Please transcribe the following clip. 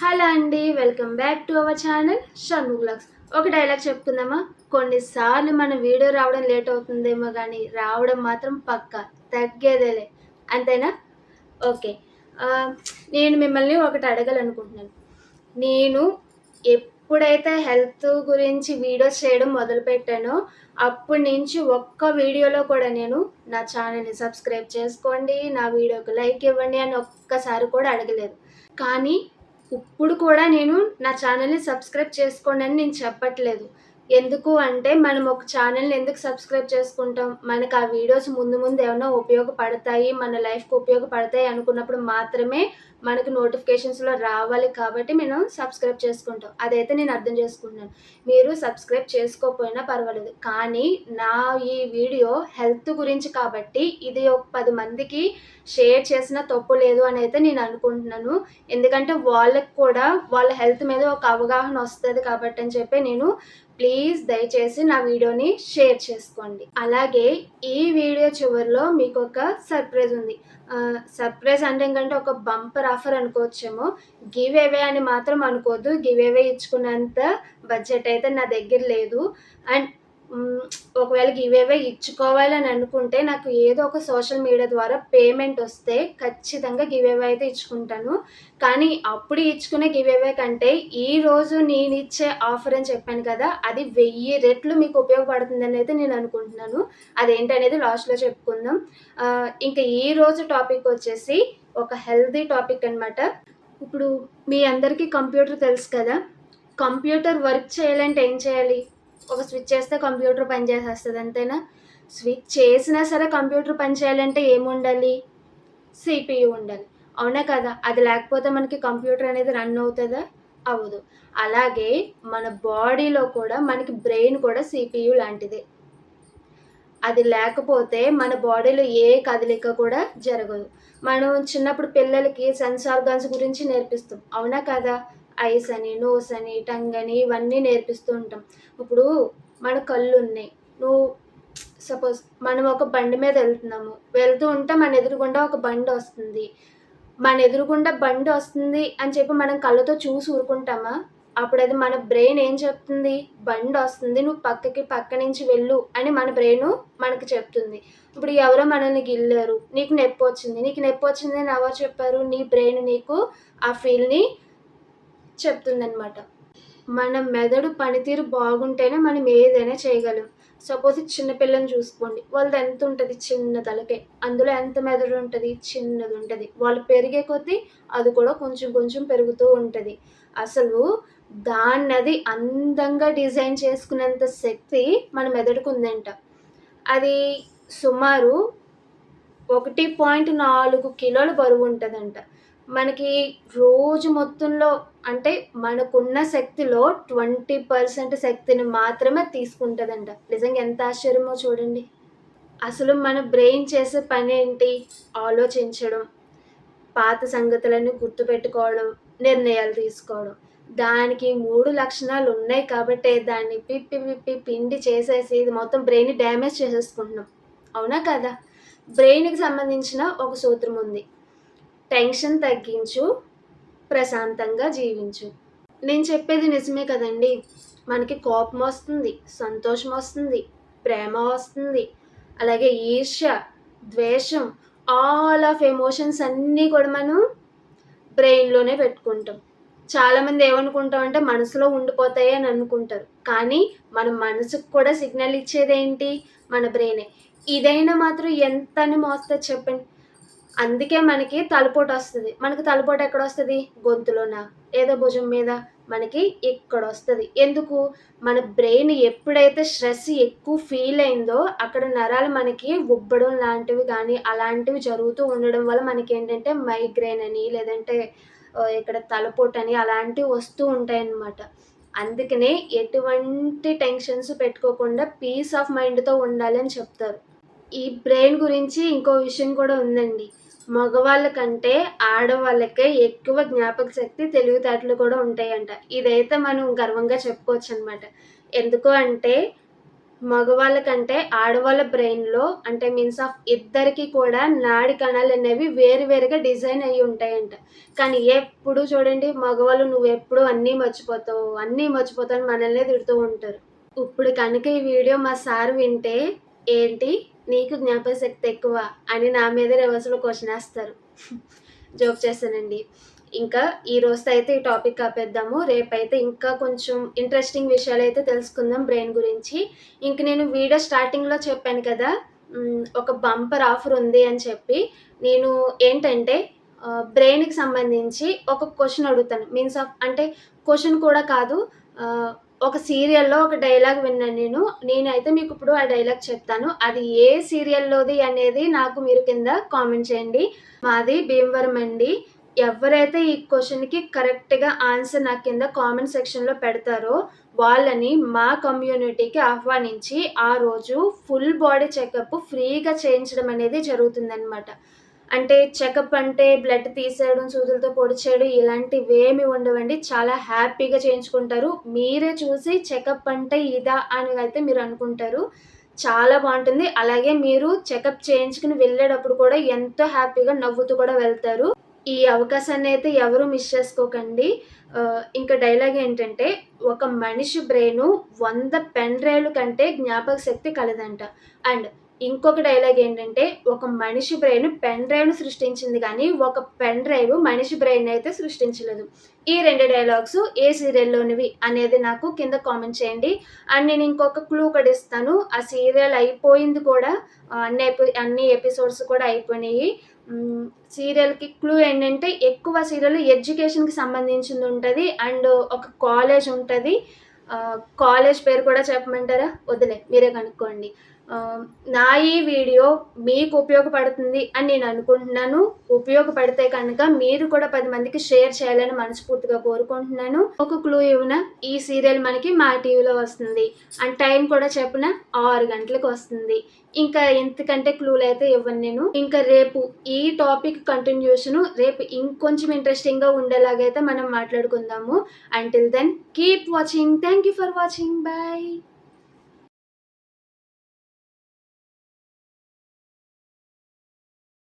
Hello అండి, welcome back to our channel Shanmu vlogs. ఒక dialogue చెప్పుకుందామా? కొన్నిసార్లు మన వీడియో రావడం లేట్ అవుతుందేమో కానీ రావడం మాత్రం పక్కా తగ్గేదేలే, అంతేనా? ఓకే. నేను మిమ్మల్ని ఒకటి అడగాలనుకుంటున్నాను. నేను ఎప్పుడైతే హెల్త్ గురించి వీడియోస్ చేయడం మొదలుపెట్టానో అప్పటి నుంచి ఒక్క వీడియోలో కూడా నేను నా ఛానల్ని సబ్స్క్రైబ్ చేసుకోండి, నా వీడియోకి లైక్ ఇవ్వండి అని ఒక్కసారి కూడా అడగలేదు. కానీ ఇప్పుడు కూడా నేను నా ఛానల్ని సబ్స్క్రైబ్ చేసుకోండి అని నేను చెప్పట్లేదు. ఎందుకు అంటే మనం ఒక ఛానల్ని ఎందుకు సబ్స్క్రైబ్ చేసుకుంటాం? మనకు ఆ వీడియోస్ ముందు ముందు ఏమైనా ఉపయోగపడతాయి, మన లైఫ్కి ఉపయోగపడతాయి అనుకున్నప్పుడు మాత్రమే మనకు నోటిఫికేషన్స్లో రావాలి. కాబట్టి మనం సబ్స్క్రైబ్ చేసుకుంటాం. అదైతే నేను అర్థం చేసుకుంటున్నాను. మీరు సబ్స్క్రైబ్ చేసుకోకపోయినా పర్వాలేదు, కానీ నా ఈ వీడియో హెల్త్ గురించి కాబట్టి ఇది ఒక 10 మందికి షేర్ చేసినా తప్పు లేదు అని అయితే నేను అనుకుంటున్నాను. ఎందుకంటే వాళ్ళకి కూడా వాళ్ళ హెల్త్ మీద ఒక అవగాహన వస్తుంది కాబట్టి అని చెప్పి నేను ప్లీజ్ దయచేసి నా వీడియోని షేర్ చేసుకోండి. అలాగే ఈ వీడియో చివరిలో మీకు ఒక సర్ప్రైజ్ ఉంది. సర్ప్రైజ్ అంటే ఏంటంటే ఒక బంపర్ ఆఫర్ అనుకోవచ్చేమో. గివ్ అవే అని మాత్రం అనుకోవద్దు. గివ్ అవే ఇచ్చుకున్నంత బడ్జెట్ అయితే నా దగ్గర లేదు. అండ్ ఒకవేళ గివ్ అవే ఇచ్చుకోవాలని అనుకుంటే నాకు ఏదో ఒక సోషల్ మీడియా ద్వారా పేమెంట్ వస్తే ఖచ్చితంగా గివ్ అవే అయితే ఇచ్చుకుంటాను. కానీ అప్పుడు ఇచ్చుకునే గివ్ అవే కంటే ఈరోజు నేను ఇచ్చే ఆఫర్ అని చెప్పాను కదా, అది 1000 రెట్లు మీకు ఉపయోగపడుతుందని అయితే నేను అనుకుంటున్నాను. అదేంటనేది లాస్ట్లో చెప్పుకుందాం. ఇంకా ఈరోజు టాపిక్ వచ్చేసి ఒక హెల్తీ టాపిక్ అనమాట. ఇప్పుడు మీ అందరికీ కంప్యూటర్ తెలుసు కదా. కంప్యూటర్ వర్క్ చేయాలంటే ఏం చేయాలి? ఒక స్విచ్ చేస్తే కంప్యూటర్ పనిచేసేస్తుంది, అంతేనా? స్విచ్ చేసినా సరే కంప్యూటర్ పనిచేయాలంటే ఏముండాలి? సిపియు ఉండాలి, అవునా కదా? అది లేకపోతే మనకి కంప్యూటర్ అనేది రన్ అవుతుందా? అవ్వదు. అలాగే మన బాడీలో కూడా మనకి బ్రెయిన్ కూడా సిపియు లాంటిదే. అది లేకపోతే మన బాడీలో ఏ కదలిక కూడా జరగదు. మనం చిన్నప్పుడు పిల్లలకి సెన్స్ ఆర్గాన్స్ గురించి నేర్పిస్తాం, అవునా కదా? ఐస్ అని, నోస్ అని, టంగ్ అని ఇవన్నీ నేర్పిస్తూ ఉంటాం. ఇప్పుడు మన కళ్ళు ఉన్నాయి. నువ్వు సపోజ్ మనం ఒక బండి మీద వెళ్తూ ఉంటే మన ఎదురుగుండా ఒక బండి వస్తుంది. మన ఎదురుగుండా బండి వస్తుంది అని చెప్పి మనం కళ్ళతో చూసి ఊరుకుంటామా? అప్పుడు అది మన బ్రెయిన్ ఏం చెప్తుంది? బండి వస్తుంది, నువ్వు పక్క నుంచి వెళ్ళు అని మన బ్రెయిన్ మనకు చెప్తుంది. ఇప్పుడు ఎవరో మనల్ని గిల్లారు, నీకు నొప్పి వచ్చింది అని ఎవరు చెప్పారు? నీ బ్రెయిన్ నీకు ఆ ఫీల్ని చెప్తుందనమాట. మన మెదడు పనితీరు బాగుంటేనే మనం ఏదైనా చేయగలం. సపోజ్ చిన్నపిల్లని చూసుకోండి, వాళ్ళది ఎంత ఉంటుంది? చిన్న తలకే. అందులో ఎంత మెదడు ఉంటుంది? చిన్నది ఉంటుంది. వాళ్ళు పెరిగే కొద్దీ అది కూడా కొంచెం కొంచెం పెరుగుతూ ఉంటుంది. అసలు దాన్నది అందంగా డిజైన్ చేసుకునేంత శక్తి మన మెదడుకు ఉందంట. అది సుమారు 1.4 కిలోల బరువు ఉంటుందంట. మనకి రోజు మొత్తంలో అంటే మనకున్న శక్తిలో 20% శక్తిని మాత్రమే తీసుకుంటుందంట. నిజంగా ఎంత ఆశ్చర్యమో చూడండి. అసలు మన బ్రెయిన్ చేసే పని ఏంటి? ఆలోచించడం, పాత సంగతులన్నీ గుర్తుపెట్టుకోవడం, నిర్ణయాలు తీసుకోవడం. దానికి 3 లక్షణాలు ఉన్నాయి కాబట్టే దాన్ని విప్పి పిండి చేసేసి ఇది మొత్తం బ్రెయిన్ని డ్యామేజ్ చేసేసుకుంటున్నాం, అవునా కదా? బ్రెయిన్కి సంబంధించిన ఒక సూత్రం ఉంది: టెన్షన్ తగ్గించు, ప్రశాంతంగా జీవించు. నేను చెప్పేది నిజమే కదండి. మనకి కోపం వస్తుంది, సంతోషం వస్తుంది, ప్రేమ వస్తుంది, అలాగే ఈర్ష్య, ద్వేషం, ఆల్ ఆఫ్ ఎమోషన్స్ అన్నీ కూడా మనం బ్రెయిన్లోనే పెట్టుకుంటాం. చాలామంది ఏమనుకుంటామంటే మనసులో ఉండిపోతాయి అని అనుకుంటారు, కానీ మన మనసుకు కూడా సిగ్నల్ ఇచ్చేది ఏంటి? మన బ్రెయినే. ఇదైనా మాత్రం ఎంత అని మోస్తుంది చెప్పండి. అందుకే మనకి తలపోటు వస్తుంది. మనకి తలపోటు ఎక్కడ వస్తుంది? గొంతులోనా? ఏదో భుజం మీద? మనకి ఇక్కడ వస్తుంది. ఎందుకు? మన బ్రెయిన్ ఎప్పుడైతే స్ట్రెస్ ఎక్కువ ఫీల్ అయిందో అక్కడ నరాలు మనకి ఉబ్బడం లాంటివి కానీ అలాంటివి జరుగుతూ ఉండడం వల్ల మనకి ఏంటంటే మైగ్రేన్ అని, లేదంటే ఇక్కడ తలపోటు అని అలాంటివి వస్తూ ఉంటాయన్నమాట. అందుకనే ఎటువంటి టెన్షన్స్ పెట్టుకోకుండా పీస్ ఆఫ్ మైండ్తో ఉండాలి అని చెప్తారు. ఈ బ్రెయిన్ గురించి ఇంకో విషయం కూడా ఉందండి. మగవాళ్ళ కంటే ఆడవాళ్ళకే ఎక్కువ జ్ఞాపక శక్తి, తెలివితేటలు కూడా ఉంటాయంట. ఇదైతే మనం గర్వంగా చెప్పుకోవచ్చు అనమాట. ఎందుకు అంటే మగవాళ్ళ కంటే ఆడవాళ్ళ బ్రెయిన్‌లో అంటే మీన్స్ ఆఫ్ ఇద్దరికీ కూడా నాడి కణాలనేవి వేరు వేరుగా డిజైన్ అయ్యి ఉంటాయంట. కానీ ఎప్పుడు చూడండి మగవాళ్ళు "నువ్వెప్పుడు అన్నీ మర్చిపోతావు" అని మనల్నే తిడుతూ ఉంటారు. ఇప్పుడు కనుక ఈ వీడియో మా సార్ వింటే, "ఏంటి నీకు జ్ఞాపకశక్తి ఎక్కువ" అని నా మీద రివర్స్‌లో క్వెషనేస్తారు. జోక్ చేశానండి. ఇంకా ఈ రోజుతో అయితే ఈ టాపిక్ ఆపేద్దాము. రేపైతే ఇంకా కొంచెం ఇంట్రెస్టింగ్ విషయాలైతే తెలుసుకుందాం బ్రెయిన్ గురించి. ఇంక నేను వీడియో స్టార్టింగ్‌లో చెప్పాను కదా! ఒక బంపర్ ఆఫర్ ఉంది అని చెప్పి. నేను ఏంటంటే బ్రెయిన్‌కి సంబంధించి ఒక క్వెషన్ అడుగుతాను. మీన్స్ ఆఫ్ అంటే క్వెషన్ కూడా కాదు. ఒక సీరియల్‌లో ఒక డైలాగ్ విన్నాను నేను. నేనైతే మీకిప్పుడు ఆ డైలాగ్ చెప్తాను. అది ఏ సీరియల్‌లోది అనేది నాకు మీరు కింద కామెంట్ చేయండి. మాది భీమవరం అండి. ఎవరైతే ఈ క్వెషన్‌కి కరెక్ట్‌గా ఆన్సర్ నాకు కింద కామెంట్ సెక్షన్‌లో పెడతారో, వాళ్ళని మా కమ్యూనిటీకి ఆహ్వానించి, ఆ రోజు ఫుల్ బాడీ చెకప్ ఫ్రీగా చేయించడం అనేది జరుగుతుందనమాట. అంటే చెకప్ అంటే బ్లడ్ తీసేయడం, సూదులతో పొడిచేయడం ఇలాంటివేమి ఉండవండి. చాలా హ్యాపీగా చేయించుకుంటారు. మీరే చూసి చెకప్ అంటే ఇదా అని అయితే మీరనుకుంటారు. చాలా బావుంటుంది. అలాగే మీరు చెకప్ చేయించుకొని వెళ్ళేటప్పుడు కూడా ఎంతో హ్యాపీగా నవ్వుతూ కూడా వెళ్తారు. ఈ అవకాశాన్నయితే ఎవరు మిస్ చేసుకోకండి. ఇంకా డైలాగ్ ఏంటంటే, "ఒక మనిషి బ్రెయిను 100 పెన్ డ్రైవ్‌ల కంటే జ్ఞాపక శక్తి కలదంట." అండ్ ఇంకొక డైలాగ్ ఏంటంటే, "ఒక మనిషి బ్రెయిన్ పెన్ డ్రైవ్‌ని సృష్టించింది గానీ, ఒక పెన్ డ్రైవ్ మనిషి బ్రెయిన్‌నయితే సృష్టించలేదు." ఈ 2 డైలాగ్సు ఏ సీరియల్‌లోనివి అనేది నాకు కింద కామెంట్ చేయండి. అండ్ నేను ఇంకొక క్లూ కూడా ఇస్తాను. ఆ సీరియల్ అయిపోయింది కూడా. అన్ని ఎపిసోడ్స్ కూడా అయిపోయినియి. హ్మ్. సీరియల్‌కి క్లూ ఏంటంటే, ఎక్కువ సీరియల్ ఎడ్యుకేషన్‌కి సంబంధించిందుంటది. అండ్ ఒక కాలేజ్ ఉంటది. కాలేజ్ పేరు కూడా చెప్పమంటారా? వద్దులే మీరే కనుక్కోండి. నా ఈ వీడియో మీకు ఉపయోగపడుతుంది అని నేను అనుకుంటున్నాను. ఉపయోగపడితే కనుక మీరు కూడా 10 మందికి షేర్ చేయాలని మనస్ఫూర్తిగా కోరుకుంటున్నాను. ఒక క్లూ ఇవ్వనా? ఈ సీరియల్ మనకి మా టీవీలో వస్తుంది. అండ్ టైం కూడా చెప్పనా? 6 గంటలకు వస్తుంది. ఇంకా ఇంతకంటే క్లూలయితే ఇవ్వను నేను. ఇంకా రేపు ఈ టాపిక్ కంటిన్యూషను రేపు ఇంకొంచెం ఇంట్రెస్టింగ్‌గా ఉండేలాగైతే మనం మాట్లాడుకుందాము. Until then keep watching. Thank you for watching. By.